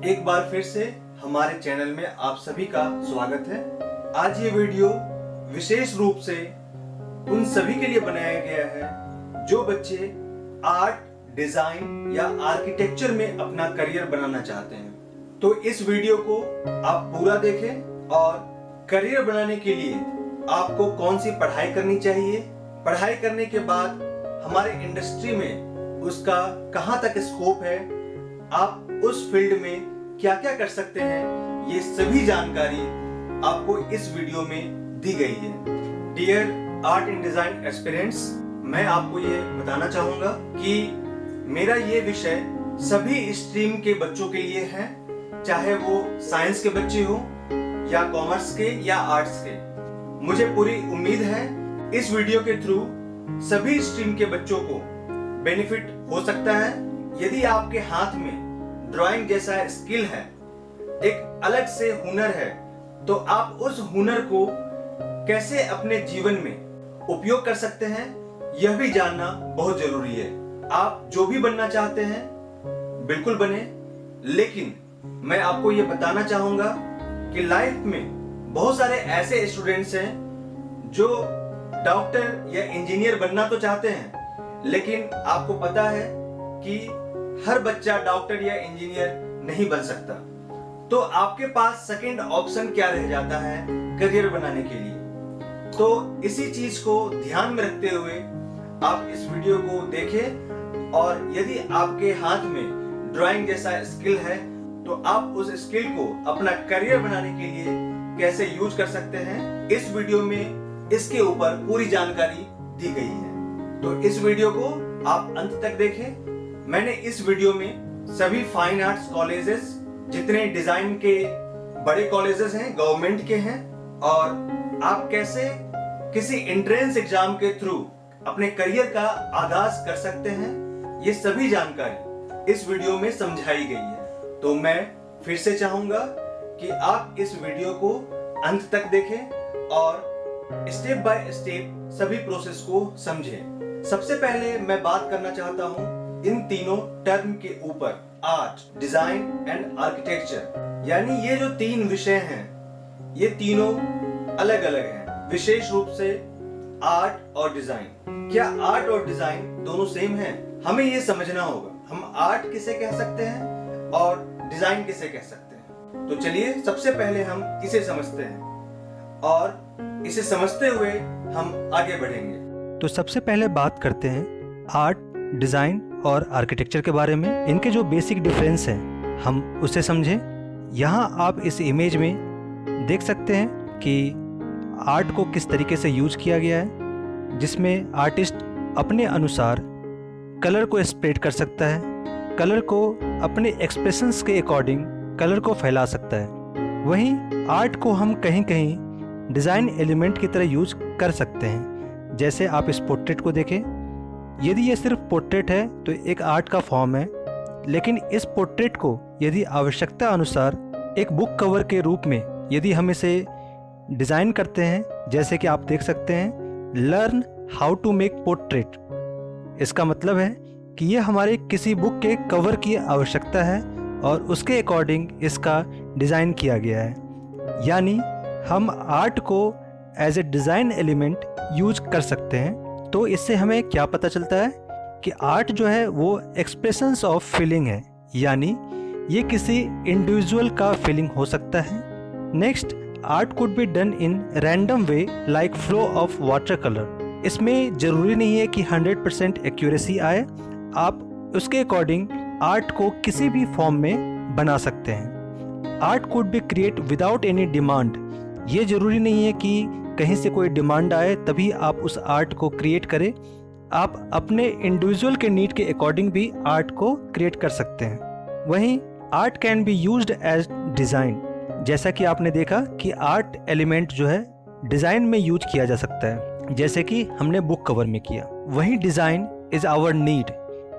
एक बार फिर से हमारे चैनल में आप सभी का स्वागत है। आज ये वीडियो विशेष रूप से उन सभी के लिए बनाया गया है जो बच्चे आर्ट, डिजाइन या आर्किटेक्चर में अपना करियर बनाना चाहते हैं। तो इस वीडियो को आप पूरा देखें और करियर बनाने के लिए आपको कौन सी पढ़ाई करनी चाहिए, पढ़ाई करने के बाद हमारे इंडस्ट्री में उसका कहां तक स्कोप है, आप उस फील्ड में क्या क्या कर सकते हैं, ये सभी जानकारी आपको इस वीडियो में दी गई है। Dear art and design aspirants, मैं आपको ये बताना चाहूंगा कि मेरा ये विषय सभी स्ट्रीम के बच्चों के लिए है, चाहे वो साइंस के बच्चे हो या कॉमर्स के या आर्ट्स के। मुझे पूरी उम्मीद है इस वीडियो के थ्रू सभी स्ट्रीम के बच्चों को बेनिफिट हो सकता है। यदि आपके हाथ में ड्राइंग जैसा स्किल है, एक अलग से हुनर है, तो आप उस हुनर को कैसे अपने जीवन में उपयोग कर सकते हैं, यह भी जानना बहुत जरूरी है। आप जो भी बनना चाहते हैं बिल्कुल बने, लेकिन मैं आपको यह बताना चाहूंगा कि लाइफ में बहुत सारे ऐसे स्टूडेंट्स हैं जो डॉक्टर या इंजीनियर बनना तो चाहते हैं, लेकिन आपको पता है कि हर बच्चा डॉक्टर या इंजीनियर नहीं बन सकता। तो आपके पास सेकंड ऑप्शन क्या रह जाता है करियर बनाने के लिए? तो इसी चीज को ध्यान में रखते हुए आप इस वीडियो को देखें, और यदि आपके हाथ में ड्राइंग जैसा स्किल है तो आप उस स्किल को अपना करियर बनाने के लिए कैसे यूज कर सकते हैं, इस वीडियो में इसके ऊपर पूरी जानकारी दी गई है। तो इस वीडियो को आप अंत तक देखें। मैंने इस वीडियो में सभी फाइन आर्ट्स कॉलेजेस, जितने डिजाइन के बड़े कॉलेजेस हैं, गवर्नमेंट के हैं, और आप कैसे किसी एंट्रेंस एग्जाम के थ्रू अपने करियर का आगाज कर सकते हैं, ये सभी जानकारी इस वीडियो में समझाई गई है। तो मैं फिर से चाहूंगा कि आप इस वीडियो को अंत तक देखें और स्टेप बाय स्टेप सभी प्रोसेस को समझें। सबसे पहले मैं बात करना चाहता हूं इन तीनों टर्म के ऊपर, आर्ट, डिजाइन एंड आर्किटेक्चर। यानी ये जो तीन विषय हैं, ये तीनों अलग अलग हैं, विशेष रूप से आर्ट और डिजाइन। क्या आर्ट और डिजाइन दोनों सेम हैं? हमें ये समझना होगा हम आर्ट किसे कह सकते हैं और डिजाइन किसे कह सकते हैं। तो चलिए सबसे पहले हम इसे समझते हैं और इसे समझते हुए हम आगे बढ़ेंगे। तो सबसे पहले बात करते हैं आर्ट, डिजाइन और आर्किटेक्चर के बारे में। इनके जो बेसिक डिफरेंस हैं हम उसे समझें। यहाँ आप इस इमेज में देख सकते हैं कि आर्ट को किस तरीके से यूज किया गया है, जिसमें आर्टिस्ट अपने अनुसार कलर को स्प्रेड कर सकता है, कलर को अपने एक्सप्रेशंस के अकॉर्डिंग कलर को फैला सकता है। वहीं आर्ट को हम कहीं कहीं डिज़ाइन एलिमेंट की तरह यूज कर सकते हैं। जैसे आप इस पोर्ट्रेट को देखें, यदि ये सिर्फ पोर्ट्रेट है तो एक आर्ट का फॉर्म है, लेकिन इस पोर्ट्रेट को यदि आवश्यकता अनुसार एक बुक कवर के रूप में यदि हम इसे डिज़ाइन करते हैं, जैसे कि आप देख सकते हैं, learn how to make portrait. इसका मतलब है कि ये हमारे किसी बुक के कवर की आवश्यकता है और उसके अकॉर्डिंग इसका डिज़ाइन किया गया है। यानी हम आर्ट को as a design element use कर सकते हैं। तो इससे हमें क्या पता चलता है कि आर्ट जो है वो एक्सप्रेशंस ऑफ फीलिंग है, यानी ये किसी इंडिविजुअल का फीलिंग हो सकता है। Next, art could be done in random way like flow of water colour. इसमें ज़रूरी नहीं है कि 100% एक्यूरेसी आए, आप उसके अकॉर्डिंग आर्ट को किसी भी फॉर्म में बना सकते हैं। Art could be create without any demand. ये ज़रूरी नहीं है कि कहीं से कोई डिमांड आए तभी आप उस आर्ट को क्रिएट करें। आप अपने इंडिविजुअल के नीड के अकॉर्डिंग भी आर्ट को क्रिएट कर सकते हैं। वहीं art can be used as design. जैसा कि आपने देखा कि आर्ट एलिमेंट जो है डिज़ाइन में यूज किया जा सकता है, जैसे कि हमने बुक कवर में किया। वहीं डिज़ाइन इज़ आवर नीड,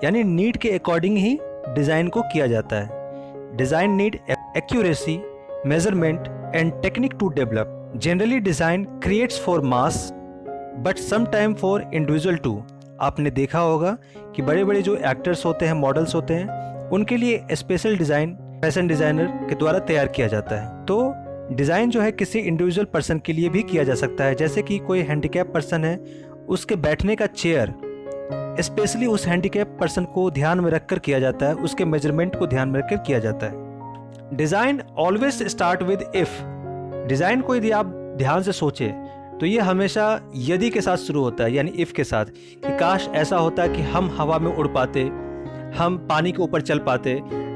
यानी नीड के अकॉर्डिंग ही डिज़ाइन को किया जाता है। Design need accuracy, measurement and technique to develop. Generally design creates for mass but some time for individual too. आपने देखा होगा कि बड़े बड़े जो एक्टर्स होते हैं, मॉडल्स होते हैं, उनके लिए स्पेशल डिज़ाइन फैशन डिज़ाइनर के द्वारा तैयार किया जाता है। तो डिज़ाइन जो है किसी इंडिविजुअल पर्सन के लिए भी किया जा सकता है, जैसे कि कोई हैंडीकैप पर्सन है, उसके बैठने का चेयर स्पेशली उस हैंडीकैप पर्सन को ध्यान में रखकर किया जाता है, उसके मेजरमेंट को ध्यान में रखकर किया जाता है। Design always start with if. Design को यदि आप ध्यान से सोचें तो ये हमेशा यदि के साथ शुरू होता है, यानी इफ़ के साथ, कि काश ऐसा होता कि हम हवा में उड़ पाते, हम पानी के ऊपर चल पाते।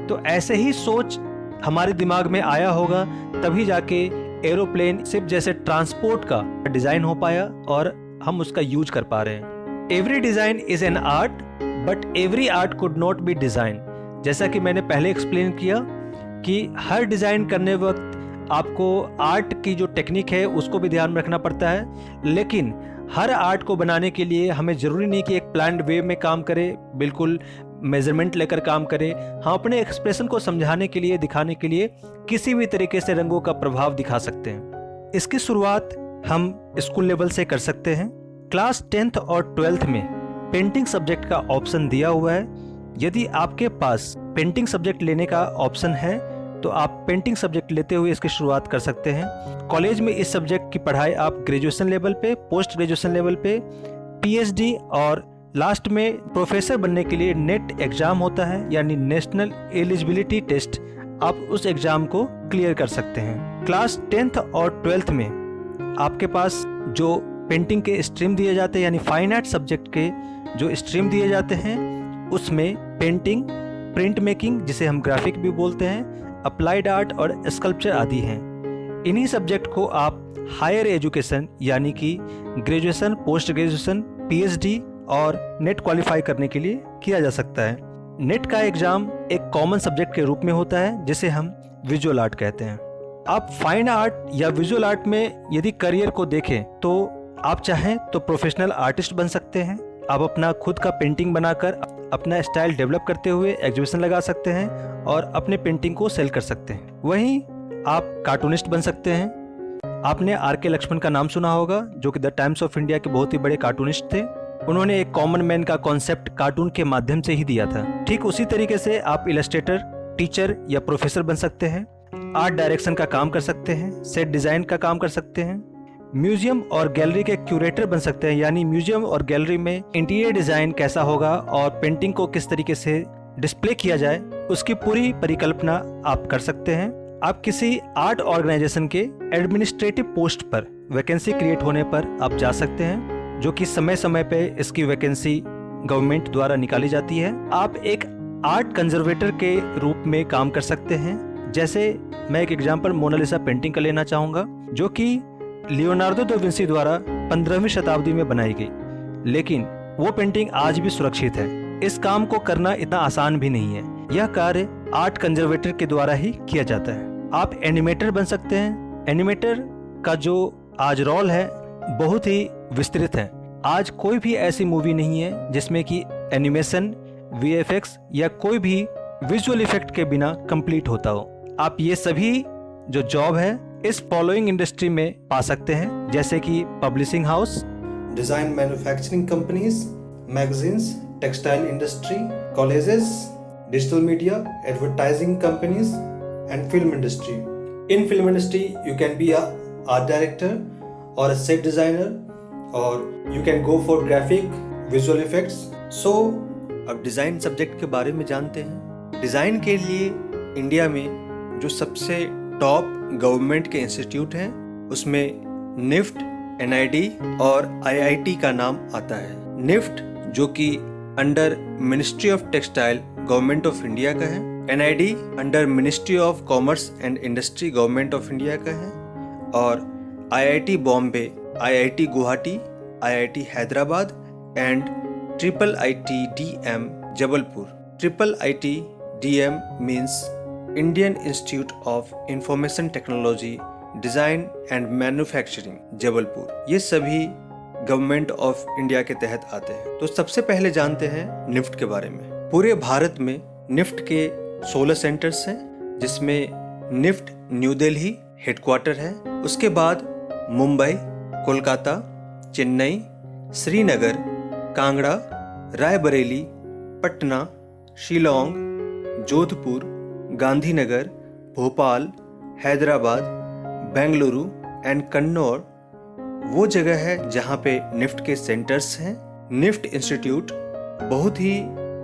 तो ऐसे ही सोच हमारे दिमाग में आया होगा, तभी जाके एरोप्लेन, शिप जैसे ट्रांसपोर्ट का डिज़ाइन हो पाया और हम उसका यूज कर पा रहे हैं। Every design is an art but every art could not be design. जैसा कि मैंने पहले एक्सप्लेन किया कि हर डिज़ाइन करने वक्त आपको आर्ट की जो टेक्निक है उसको भी ध्यान में रखना पड़ता है, लेकिन हर आर्ट को बनाने के लिए हमें ज़रूरी नहीं कि एक प्लान्ड वे में काम करे, बिल्कुल मेजरमेंट लेकर काम करें। हम अपने एक्सप्रेशन को समझाने के लिए, दिखाने के लिए किसी भी तरीके से रंगों का प्रभाव दिखा सकते हैं। इसकी शुरुआत हम स्कूल लेवल से कर सकते हैं। क्लास 10th और 12th में पेंटिंग सब्जेक्ट का ऑप्शन दिया हुआ है। यदि आपके पास पेंटिंग सब्जेक्ट लेने का ऑप्शन है तो आप पेंटिंग सब्जेक्ट लेते हुए इसकी शुरुआत कर सकते हैं। कॉलेज में इस सब्जेक्ट की पढ़ाई आप ग्रेजुएशन लेवल पे, पोस्ट ग्रेजुएशन लेवल पे, पीएचडी और लास्ट में प्रोफेसर बनने के लिए नेट एग्जाम होता है, यानी नेशनल एलिजिबिलिटी टेस्ट। आप उस एग्जाम को क्लियर कर सकते हैं। क्लास 10th और 12th में आपके पास जो पेंटिंग के स्ट्रीम दिए जाते हैं, यानी फाइन आर्ट सब्जेक्ट के जो स्ट्रीम दिए जाते हैं, उसमें पेंटिंग, प्रिंट मेकिंग जिसे हम ग्राफिक भी बोलते हैं, अप्लाइड आर्ट और स्कल्पचर आदि हैं। इन्हीं सब्जेक्ट को आप हायर एजुकेशन यानी कि ग्रेजुएशन, पोस्ट ग्रेजुएशन, पीएचडी और नेट क्वालिफाई करने के लिए किया जा सकता है। नेट का एग्जाम एक कॉमन सब्जेक्ट के रूप में होता है जिसे हम विजुअल आर्ट कहते हैं। आप फाइन आर्ट या विजुअल आर्ट में यदि करियर को देखें तो आप चाहें तो प्रोफेशनल आर्टिस्ट बन सकते हैं। आप अपना खुद का पेंटिंग बनाकर अपना स्टाइल डेवलप करते हुए एग्जीबिशन लगा सकते हैं और अपने पेंटिंग को सेल कर सकते हैं। वहीं आप कार्टूनिस्ट बन सकते हैं। आपने आर.के. लक्ष्मण का नाम सुना होगा, जो कि द टाइम्स ऑफ इंडिया के बहुत ही बड़े कार्टूनिस्ट थे। उन्होंने एक कॉमन मैन का कॉन्सेप्ट कार्टून के माध्यम से ही दिया था। ठीक उसी तरीके से आप इलस्ट्रेटर, टीचर या प्रोफेसर बन सकते हैं। आर्ट डायरेक्शन का काम कर सकते हैं, सेट डिज़ाइन का काम कर सकते हैं, म्यूजियम और गैलरी के क्यूरेटर बन सकते हैं, यानी म्यूजियम और गैलरी में इंटीरियर डिज़ाइन कैसा होगा और पेंटिंग को किस तरीके से डिस्प्ले किया जाए, उसकी पूरी परिकल्पना आप कर सकते हैं। आप किसी आर्ट ऑर्गेनाइजेशन के एडमिनिस्ट्रेटिव पोस्ट पर वैकेंसी क्रिएट होने पर आप जा सकते हैं, जो कि समय समय पे इसकी वैकेंसी गवर्नमेंट द्वारा निकाली जाती है। आप एक आर्ट कंजर्वेटर के रूप में काम कर सकते हैं। जैसे मैं एक एग्जांपल मोनालिसा पेंटिंग का लेना चाहूँगा, जो कि लियोनार्डो दा विंसी द्वारा 15वीं शताब्दी में बनाई गई, लेकिन वो पेंटिंग आज भी सुरक्षित है। इस काम को करना इतना आसान भी नहीं है। यह कार्य आर्ट कंजर्वेटर के द्वारा ही किया जाता है। आप एनिमेटर बन सकते हैं। एनिमेटर का जो आज रोल है बहुत ही विस्तृत है। आज कोई भी ऐसी मूवी नहीं है जिसमें कि एनिमेशन, वीएफएक्स या कोई भी विजुअल इफेक्ट के बिना कंप्लीट होता हो। आप ये सभी जो जॉब है इस फॉलोइंग इंडस्ट्री में पा सकते हैं, जैसे कि publishing house, design manufacturing companies, magazines, textile industry, colleges, digital media, advertising companies and film industry. In film industry you can be a art director और अ सेट डिजाइनर और you can go for graphic, visual effects. So अब design subject के बारे में जानते हैं। Design के लिए इंडिया में जो सबसे टॉप गवर्नमेंट के इंस्टीट्यूट हैं उसमें निफ्ट, एनआईडी और आईआईटी का नाम आता है। निफ्ट जो कि under ministry of textile government of India का है, NID under ministry of commerce and industry government of India का है, और IIT Bombay, IIT Guwahati, IIT Hyderabad and triple IIT-DM Jabalpur. Triple IIT-DM means Indian institute of information technology, design and manufacturing Jabalpur. ये सभी government of India के तहत आते हैं। तो सबसे पहले जानते हैं निफ्ट के बारे में। पूरे भारत में निफ्ट के 16 सेंटर्स हैं, जिसमें निफ्ट न्यू दिल्ली हेडक्वार्टर है। उसके बाद मुंबई, कोलकाता, चेन्नई, श्रीनगर, कांगड़ा, रायबरेली, पटना, शिलोंग, जोधपुर, गांधीनगर, भोपाल, हैदराबाद, बेंगलुरु एंड कन्नौर वो जगह है जहाँ पे निफ्ट के सेंटर्स हैं। निफ्ट इंस्टीट्यूट बहुत ही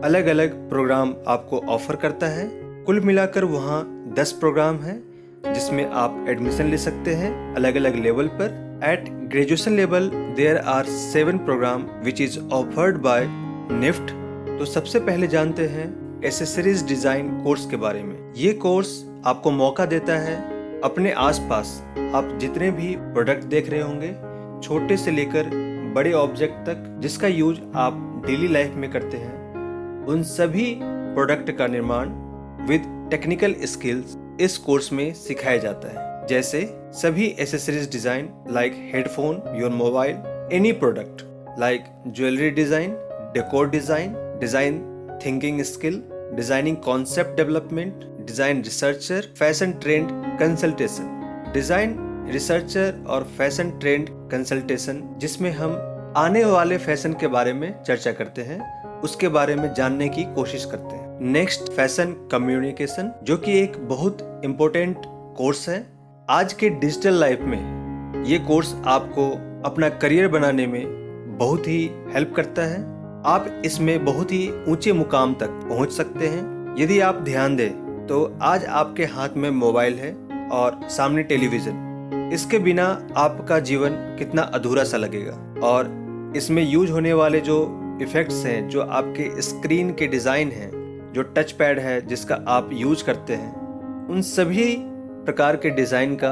अलग अलग प्रोग्राम आपको ऑफर करता है। कुल मिलाकर वहाँ 10 प्रोग्राम हैं जिसमें आप एडमिशन ले सकते हैं अलग अलग लेवल पर। At graduation level there are 7 programme which is offered by NIFT. तो सबसे पहले जानते हैं एसेसरीज डिजाइन कोर्स के बारे में। ये कोर्स आपको मौका देता है अपने आसपास आप जितने भी प्रोडक्ट देख रहे होंगे, छोटे से लेकर बड़े ऑब्जेक्ट तक जिसका यूज आप डेली लाइफ में करते हैं, उन सभी प्रोडक्ट का निर्माण विद टेक्निकल स्किल्स इस कोर्स में सिखाया जाता है। जैसे सभी accessories design like headphone, your mobile, any product like jewellery design, decor design, design thinking skill, designing concept development, design researcher, fashion trend consultation. Design researcher और फैशन ट्रेंड कंसल्टेशन जिसमें हम आने वाले फैशन के बारे में चर्चा करते हैं, उसके बारे में जानने की कोशिश करते हैं। नेक्स्ट फैशन कम्युनिकेशन, जो कि एक बहुत इम्पोर्टेंट कोर्स है। आज के डिजिटल लाइफ में ये कोर्स आपको अपना करियर बनाने में बहुत ही हेल्प करता है। आप इसमें बहुत ही ऊंचे मुकाम तक पहुंच सकते हैं यदि आप ध्यान दें। तो आज आपके हाथ में मोबाइल है और सामने टेलीविजन, इसके बिना आपका जीवन कितना अधूरा सा लगेगा। और इसमें यूज होने वाले जो इफेक्ट्स हैं, जो आपके स्क्रीन के डिज़ाइन हैं, जो टच पैड है जिसका आप यूज करते हैं, उन सभी प्रकार के डिज़ाइन का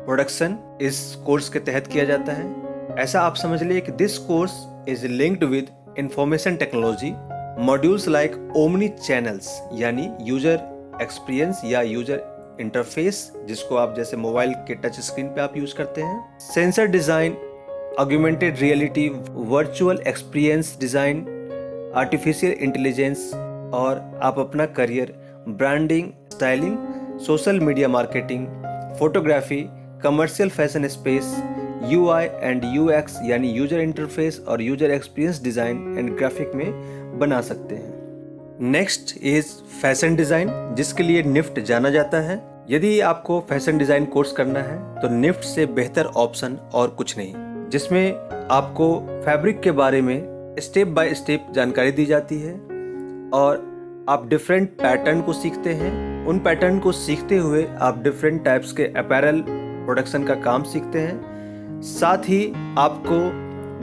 प्रोडक्शन इस कोर्स के तहत किया जाता है। ऐसा आप समझ लीजिए कि this course is linked with information technology modules like omni channels, यानी यूजर एक्सपीरियंस या यूजर इंटरफेस, जिसको आप जैसे मोबाइल के टच स्क्रीन पे आप यूज करते हैं, sensor design, augmented reality, virtual experience design, artificial intelligence, और आप अपना career branding, styling, social media marketing, photography, commercial fashion space, UI and UX यानी यूजर इंटरफेस और user experience design and graphic में बना सकते हैं। नेक्स्ट इज फैशन डिज़ाइन, जिसके लिए निफ्ट जाना जाता है। यदि आपको फैशन डिज़ाइन कोर्स करना है तो निफ्ट से बेहतर ऑप्शन और कुछ नहीं, जिसमें आपको फैब्रिक के बारे में स्टेप बाय स्टेप जानकारी दी जाती है और आप डिफरेंट पैटर्न को सीखते हैं। उन पैटर्न को सीखते हुए आप डिफरेंट टाइप्स के अपैरल प्रोडक्शन का काम सीखते हैं। साथ ही आपको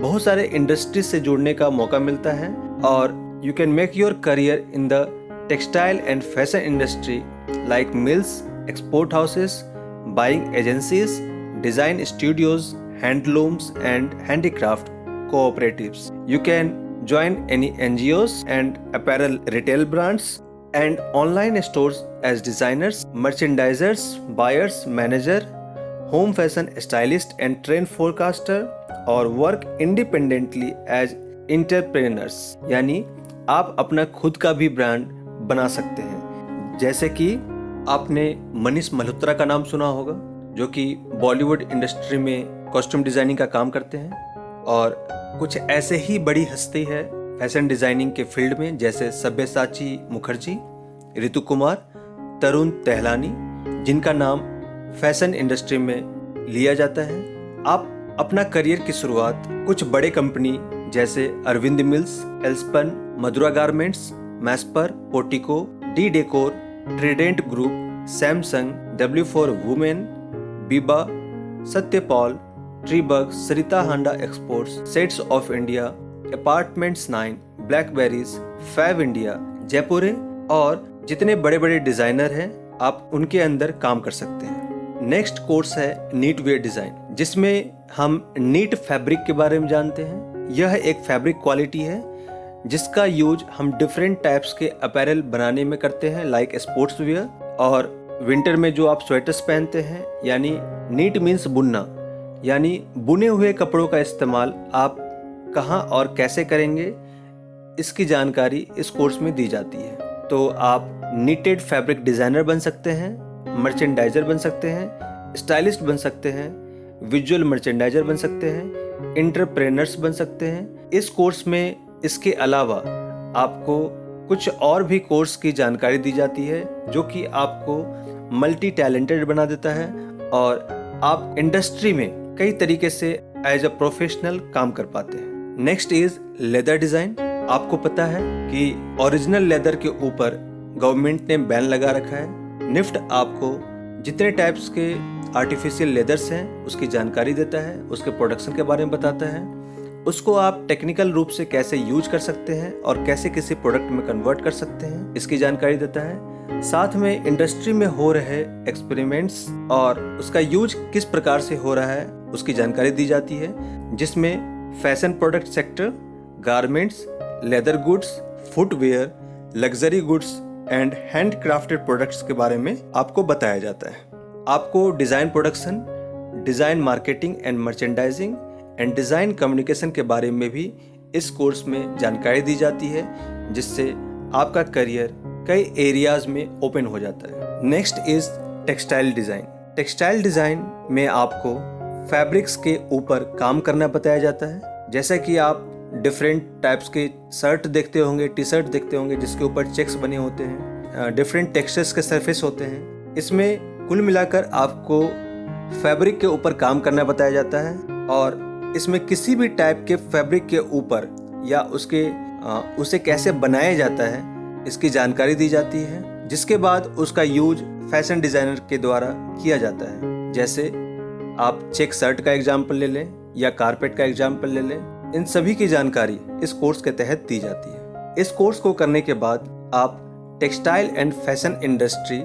बहुत सारे इंडस्ट्री से जुड़ने का मौका मिलता है और you can make your career in the textile and fashion industry like mills, export houses, buying agencies, design studios, handlooms and handicraft cooperatives. You can join any NGOs and apparel retail brands and online stores as designers, merchandisers, buyers, manager, home fashion stylist and trend forecaster, or work independently as entrepreneurs. यानी आप अपना खुद का भी brand बना सकते हैं। जैसे कि आपने मनीष मल्होत्रा का नाम सुना होगा, जो कि बॉलीवुड इंडस्ट्री में कॉस्ट्यूम डिजाइनिंग का काम करते हैं, और कुछ ऐसे ही बड़ी हस्ती है फैशन डिजाइनिंग के फील्ड में, जैसे सब्यसाची मुखर्जी, ऋतु कुमार, तरुण तेहलानी, जिनका नाम फैशन इंडस्ट्री में लिया जाता है। आप अपना करियर की शुरुआत कुछ बड़े कंपनी जैसे अरविंद मिल्स, एल्सपन, मधुरा गारमेंट्स, मैस्पर, Portico, D Decor, Trident Group, Samsung, W4 women, Biba, Satyapaul, ट्रीबर्ग, Sarita Handa exports, sets of India, apartments 9, Blackberrys, Fabindia, Jaypore और जितने बड़े बड़े डिजाइनर हैं आप उनके अंदर काम कर सकते हैं। नेक्स्ट कोर्स है नीट वेयर डिजाइन, जिसमें हम नीट फैब्रिक के बारे में जानते हैं। यह एक फैब्रिक क्वालिटी है जिसका यूज हम डिफरेंट टाइप्स के अपैरल बनाने में करते हैं, लाइक स्पोर्ट्स वियर, और विंटर में जो आप स्वेटर्स पहनते हैं, यानी नीट मीन्स बुनना, यानी बुने हुए कपड़ों का इस्तेमाल आप कहाँ और कैसे करेंगे, इसकी जानकारी इस कोर्स में दी जाती है। तो आप नीटेड फैब्रिक डिज़ाइनर बन सकते हैं, मर्चेंडाइजर बन सकते हैं, स्टाइलिस्ट बन सकते हैं, विजुअल मर्चेंडाइजर बन सकते हैं, एंटरप्रेन्योर्स बन सकते हैं। इस कोर्स में इसके अलावा आपको कुछ और भी कोर्स की जानकारी दी जाती है जो कि आपको मल्टी टैलेंटेड बना देता है और आप इंडस्ट्री में कई तरीके से एज अ प्रोफेशनल काम कर पाते हैं। Next is leather design. आपको पता है कि ओरिजिनल लेदर के ऊपर गवर्नमेंट ने बैन लगा रखा है। निफ्ट आपको जितने टाइप्स के आर्टिफिशियल लेदर्स हैं उसकी जानकारी देता है, उसके प्रोडक्शन के बारे में बताता है, उसको आप टेक्निकल रूप से कैसे यूज कर सकते हैं और कैसे किसी प्रोडक्ट में कन्वर्ट कर सकते हैं इसकी जानकारी देता है। साथ में इंडस्ट्री में हो रहे एक्सपेरिमेंट्स और उसका यूज किस प्रकार से हो रहा है उसकी जानकारी दी जाती है, जिसमें fashion product sector, garments, leather goods, footwear, luxury goods and handcrafted products के बारे में आपको बताया जाता है। आपको design production, design marketing and merchandising and design communication के बारे में भी इस कोर्स में जानकारी दी जाती है, जिससे आपका करियर कई एरियाज में ओपन हो जाता है। Next is textile design. Textile design में आपको फैब्रिक्स के ऊपर काम करना बताया जाता है। जैसा कि आप डिफरेंट टाइप्स के शर्ट देखते होंगे, टी शर्ट देखते होंगे जिसके ऊपर चेक्स बने होते हैं, डिफरेंट टेक्सचर्स के सरफेस होते हैं। इसमें कुल मिलाकर आपको फैब्रिक के ऊपर काम करना बताया जाता है और इसमें किसी भी टाइप के फैब्रिक के ऊपर या उसे कैसे बनाया जाता है इसकी जानकारी दी जाती है, जिसके बाद उसका यूज फैशन डिज़ाइनर के द्वारा किया जाता है। जैसे आप चेक शर्ट का एग्जाम्पल ले लें या कारपेट का एग्जाम्पल ले लें, इन सभी की जानकारी इस कोर्स के तहत दी जाती है। इस कोर्स को करने के बाद आप textile and fashion industry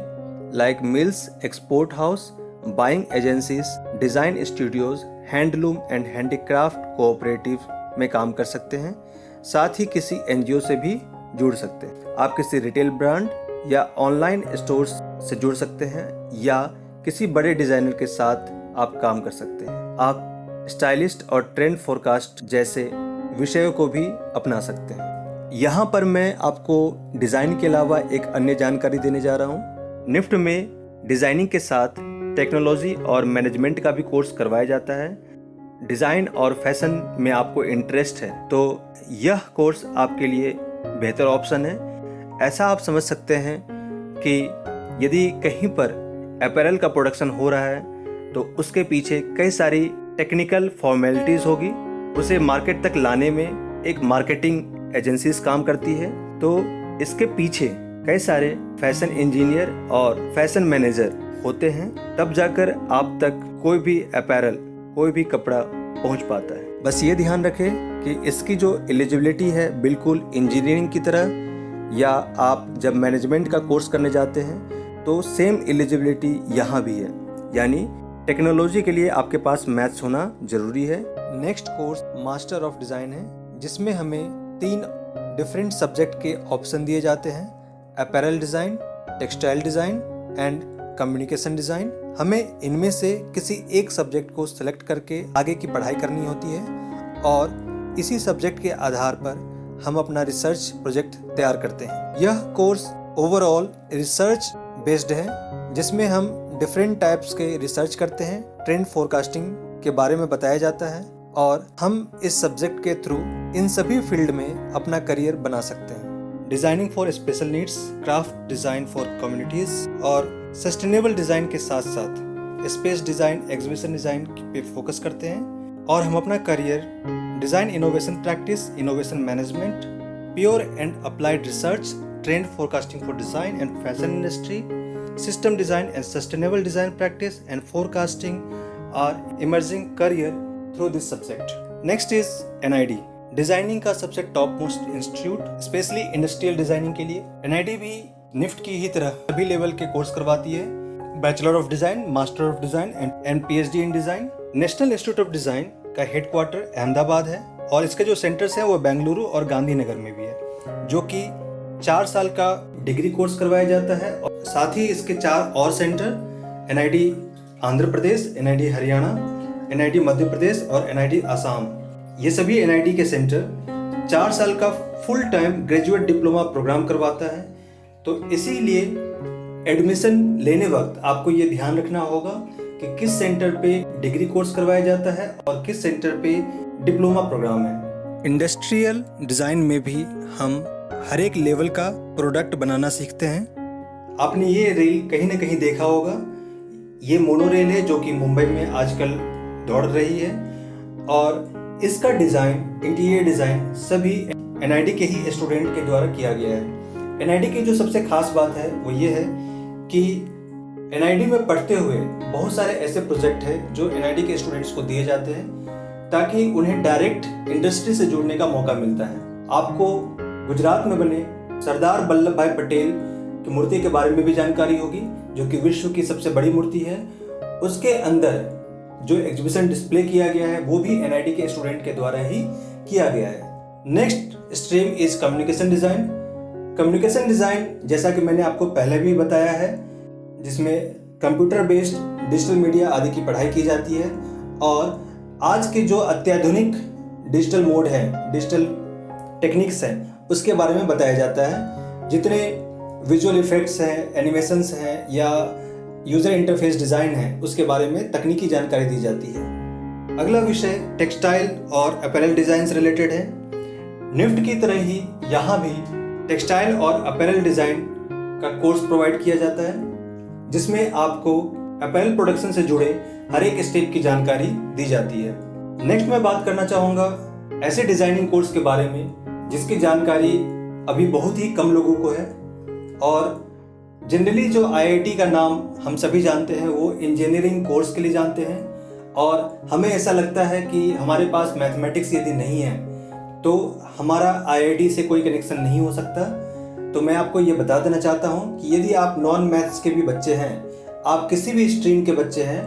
like mills, export house, buying agencies, design studios, handloom and handicraft cooperative में काम कर सकते हैं। साथ ही किसी एनजीओ से भी जुड़ सकते हैं। आप किसी रिटेल ब्रांड या ऑनलाइन स्टोर्स से जुड़ सकते हैं या किसी बड़े डिज़ाइनर के साथ आप काम कर सकते हैं। आप स्टाइलिस्ट और ट्रेंड फोरकास्ट जैसे विषयों को भी अपना सकते हैं। यहाँ पर मैं आपको डिज़ाइन के अलावा एक अन्य जानकारी देने जा रहा हूँ। निफ्ट में डिज़ाइनिंग के साथ टेक्नोलॉजी और मैनेजमेंट का भी कोर्स करवाया जाता है। डिज़ाइन और फैशन में आपको इंटरेस्ट है तो यह कोर्स आपके लिए बेहतर ऑप्शन है। ऐसा आप समझ सकते हैं कि यदि कहीं पर अपैरल का प्रोडक्शन हो रहा है तो उसके पीछे कई सारी टेक्निकल फॉर्मेलिटीज़ होगी। उसे मार्केट तक लाने में एक मार्केटिंग एजेंसीज काम करती है, तो इसके पीछे कई सारे फैशन इंजीनियर और फैशन मैनेजर होते हैं, तब जाकर आप तक कोई भी अपैरल, कोई भी कपड़ा पहुंच पाता है। बस ये ध्यान रखें कि इसकी जो एलिजिबिलिटी है बिल्कुल इंजीनियरिंग की तरह, या आप जब मैनेजमेंट का कोर्स करने जाते हैं तो सेम एलिजिबिलिटी यहाँ भी है, यानी टेक्नोलॉजी के लिए आपके पास मैथ्स होना जरूरी है। Next course master of design है, जिसमें हमें 3 डिफरेंट सब्जेक्ट के ऑप्शन दिए जाते हैं: apparel design, textile design and communication design. हमें इनमें से किसी एक सब्जेक्ट को सिलेक्ट करके आगे की पढ़ाई करनी होती है और इसी सब्जेक्ट के आधार पर हम अपना रिसर्च प्रोजेक्ट तैयार करते हैं। यह कोर्स ओवरऑल रिसर्च बेस्ड है, जिसमें हम डिफरेंट टाइप्स के रिसर्च करते हैं। ट्रेंड फोरकास्टिंग के बारे में बताया जाता है और हम इस सब्जेक्ट के थ्रू इन सभी फील्ड में अपना करियर बना सकते हैं। Designing for special needs, craft design for communities और सस्टेनेबल डिज़ाइन के साथ साथ स्पेस डिज़ाइन, एग्जीबिशन डिज़ाइन पे फोकस करते हैं और हम अपना career design innovation practice, innovation management, pure and applied research, trend forecasting for design and fashion industry, system design and sustainable design practice and forecasting are emerging career through this subject. Next is NID, designing का सबसे top most institute specially industrial designing के लिए। NID भी NIFT की ही तरह सभी level के course करवाती है: bachelor of design, master of design and PhD in design. National institute of design का हेडक्वार्टर अहमदाबाद है और इसके जो सेंटर्स हैं वो बेंगलुरु और गांधीनगर में भी है, जो कि 4 साल का डिग्री कोर्स करवाया जाता है। और साथ ही इसके 4 और centre NID Andhra Pradesh, NID Haryana, NID Madhya Pradesh और NID आसाम, ये सभी NID के सेंटर 4 साल का full time graduate diploma programme करवाता है। तो इसीलिए एडमिशन लेने वक्त आपको ये ध्यान रखना होगा कि किस सेंटर पे डिग्री कोर्स करवाया जाता है और किस सेंटर पे डिप्लोमा प्रोग्राम है। इंडस्ट्रियल डिज़ाइन में भी हम हर एक लेवल का प्रोडक्ट बनाना सीखते हैं। आपने ये रेल कहीं ना कहीं देखा होगा, ये मोनो रेल है जो कि मुंबई में आजकल दौड़ रही है और इसका डिज़ाइन, इंटीरियर डिज़ाइन सभी एनआईटी के ही स्टूडेंट के द्वारा किया गया है। एनआईटी की जो सबसे खास बात है वो ये है कि एनआईटी में पढ़ते हुए बहुत सारे ऐसे प्रोजेक्ट हैं जो एनआईटी के स्टूडेंट्स को दिए जाते हैं ताकि उन्हें डायरेक्ट इंडस्ट्री से जुड़ने का मौका मिलता है। आपको गुजरात में बने सरदार वल्लभ भाई पटेल की मूर्ति के बारे में भी जानकारी होगी, जो कि विश्व की सबसे बड़ी मूर्ति है। उसके अंदर जो एग्जीबिशन डिस्प्ले किया गया है वो भी एनआईटी के स्टूडेंट के द्वारा ही किया गया है। Next stream is communication design. Communication design, जैसा कि मैंने आपको पहले भी बताया है, जिसमें कंप्यूटर बेस्ड डिजिटल मीडिया आदि की पढ़ाई की जाती है और आज के जो अत्याधुनिक डिजिटल मोड है, डिजिटल टेक्निक्स हैं, उसके बारे में बताया जाता है। जितने विजुअल इफेक्ट्स हैं, एनिमेशंस हैं या यूज़र इंटरफेस डिज़ाइन है, उसके बारे में तकनीकी जानकारी दी जाती है। अगला विषय टेक्सटाइल और अपैरल डिज़ाइन से रिलेटेड है। निफ्ट की तरह ही यहाँ भी टेक्सटाइल और अपैरल डिज़ाइन का कोर्स प्रोवाइड किया जाता है, जिसमें आपको अपैरल प्रोडक्शन से जुड़े हर एक स्टेप की जानकारी दी जाती है। नेक्स्ट मैं बात करना चाहूँगा ऐसे डिज़ाइनिंग कोर्स के बारे में जिसकी जानकारी अभी बहुत ही कम लोगों को है और जनरली जो आईआईटी का नाम हम सभी जानते हैं वो इंजीनियरिंग कोर्स के लिए जानते हैं और हमें ऐसा लगता है कि हमारे पास मैथमेटिक्स यदि नहीं है तो हमारा आईआईटी से कोई कनेक्शन नहीं हो सकता। तो मैं आपको ये बता देना चाहता हूँ कि यदि आप नॉन मैथ्स के भी बच्चे हैं, आप किसी भी स्ट्रीम के बच्चे हैं,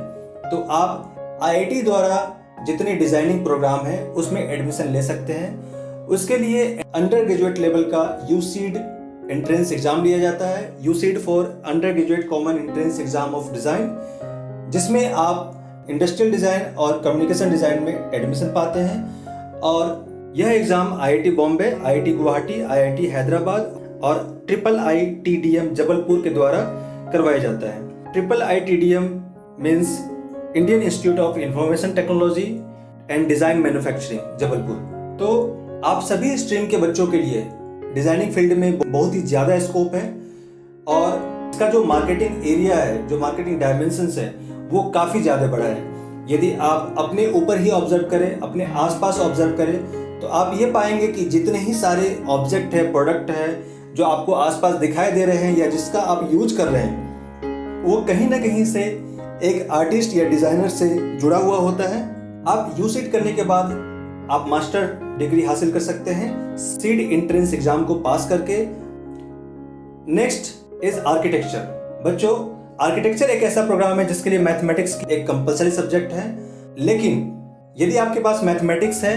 तो आप आईआईटी द्वारा जितने डिज़ाइनिंग प्रोग्राम हैं उसमें एडमिशन ले सकते हैं। उसके लिए अंडर ग्रेजुएट लेवल का यूसीड एंट्रेंस एग्ज़ाम लिया जाता है, UCEED for undergraduate common entrance exam of design, जिसमें आप इंडस्ट्रियल डिज़ाइन और कम्युनिकेशन डिज़ाइन में एडमिशन पाते हैं। और यह exam IIT Bombay, IIT Guwahati, IIT Hyderabad और IITDM जबलपुर के द्वारा करवाया जाता है। IITDM means Indian institute of information technology and design manufacturing Jabalpur. तो आप सभी स्ट्रीम के बच्चों के लिए डिज़ाइनिंग फील्ड में बहुत ही ज़्यादा स्कोप है और इसका जो मार्केटिंग एरिया है, जो मार्केटिंग डायमेंशंस है, वो काफ़ी ज़्यादा बड़ा है। यदि आप अपने ऊपर ही ऑब्जर्व करें, अपने आसपास ऑब्जर्व करें, तो आप ये पाएंगे कि जितने ही सारे ऑब्जेक्ट है, प्रोडक्ट है जो आपको आसपास दिखाई दे रहे हैं या जिसका आप यूज कर रहे हैं, वो कहीं ना कहीं से एक आर्टिस्ट या डिज़ाइनर से जुड़ा हुआ होता है। आप यूसीड करने के बाद आप मास्टर डिग्री हासिल कर सकते हैं सीड एंट्रेंस एग्जाम को पास करके। Next is architecture. बच्चों, आर्किटेक्चर एक ऐसा प्रोग्राम है जिसके लिए मैथमेटिक्स एक कंपलसरी सब्जेक्ट है, लेकिन यदि आपके पास मैथमेटिक्स है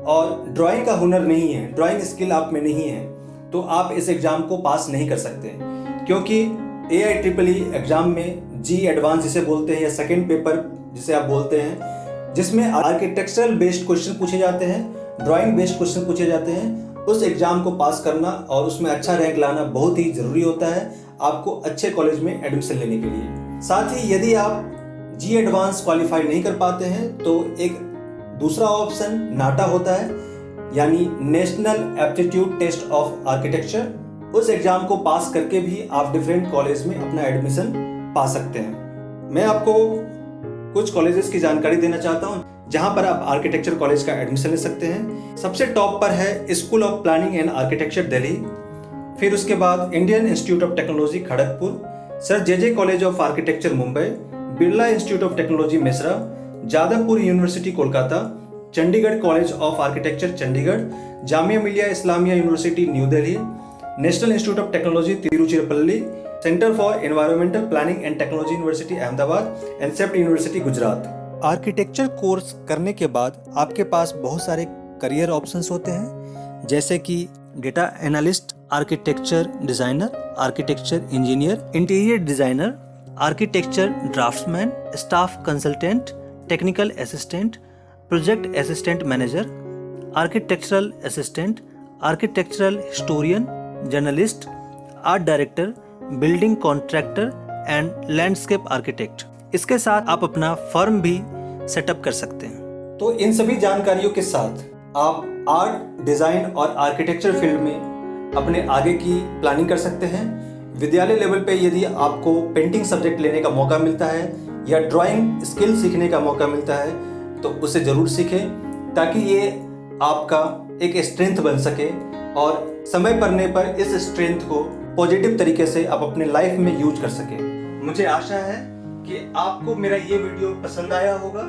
और ड्राइंग का हुनर नहीं है, ड्राइंग स्किल आप में नहीं है, तो आप इस एग्जाम को पास नहीं कर सकते, क्योंकि AIEEE एग्जाम में जी एडवांस जिसे बोलते हैं या सेकंड पेपर जिसे आप बोलते हैं, जिसमें आर्किटेक्चरल बेस्ड क्वेश्चन पूछे जाते हैं, ड्राइंग बेस्ड क्वेश्चन पूछे जाते हैं, उस एग्जाम को पास करना और उसमें अच्छा रैंक लाना बहुत ही जरूरी होता है आपको अच्छे कॉलेज में एडमिशन लेने के लिए। साथ ही यदि आप जी एडवांस क्वालिफाई नहीं कर पाते हैं तो एक दूसरा ऑप्शन नाटा होता है, यानी national aptitude test of architecture. उस एग्जाम को पास करके भी आप डिफरेंट कॉलेज में अपना एडमिशन पा सकते हैं। मैं आपको कुछ कॉलेजेस की जानकारी देना चाहता हूं जहां पर आप आर्किटेक्चर कॉलेज का एडमिशन ले सकते हैं। सबसे टॉप पर है school of planning and architecture Delhi, फिर उसके बाद Indian institute of technology Kharagpur, sir JJ college of architecture Mumbai, Birla institute of technology Mesra, Jadavpur university Kolkata, Chandigarh college of architecture Chandigarh, Jamia Millia Islamia university New Delhi, national institute of technology Tiruchirappalli, centre for environmental planning and technology university Ahmedabad and CEPT university Gujarat. Architecture course करने के बाद आपके पास बहुत सारे career options होते हैं, जैसे कि data analyst, architecture designer, architecture engineer, interior designer, architecture draughtsman, staff consultant, technical assistant, project assistant manager, architectural assistant, architectural historian, journalist, art director, building contractor and landscape architect. इसके साथ आप अपना firm भी setup कर सकते हैं। तो इन सभी जानकारियों के साथ आप आर्ट, डिजाइन और आर्किटेक्चर फील्ड में अपने आगे की प्लानिंग कर सकते हैं। विद्यालय लेवल पे यदि आपको पेंटिंग सब्जेक्ट लेने का मौका मिलता है या ड्राइंग स्किल सीखने का मौका मिलता है तो उसे ज़रूर सीखें, ताकि ये आपका एक स्ट्रेंथ बन सके और समय पड़ने पर इस स्ट्रेंथ को पॉजिटिव तरीके से आप अपने लाइफ में यूज कर सकें। मुझे आशा है कि आपको मेरा ये वीडियो पसंद आया होगा।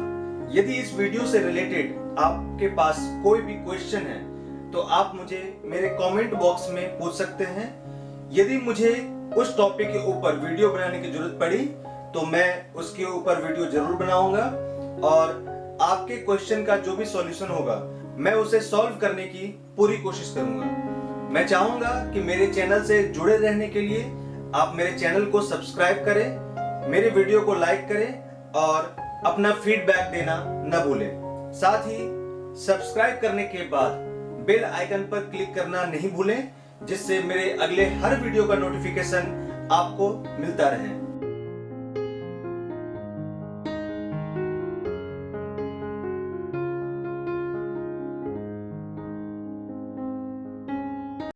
यदि इस वीडियो से रिलेटेड आपके पास कोई भी क्वेश्चन है तो आप मुझे मेरे कमेंट बॉक्स में पूछ सकते हैं। यदि मुझे उस टॉपिक के ऊपर वीडियो बनाने की जरूरत पड़ी तो मैं उसके ऊपर वीडियो जरूर बनाऊंगा और आपके क्वेश्चन का जो भी सॉल्यूशन होगा मैं उसे सॉल्व करने की पूरी कोशिश करूंगा। मैं चाहूंगा कि मेरे चैनल से जुड़े रहने के लिए आप मेरे चैनल को सब्सक्राइब करें, मेरे वीडियो को लाइक करें और अपना फीडबैक देना न भूलें। साथ ही सब्सक्राइब करने के बाद बेल आइकन पर क्लिक करना नहीं भूलें, जिससे मेरे अगले हर वीडियो का नोटिफिकेशन आपको मिलता रहे।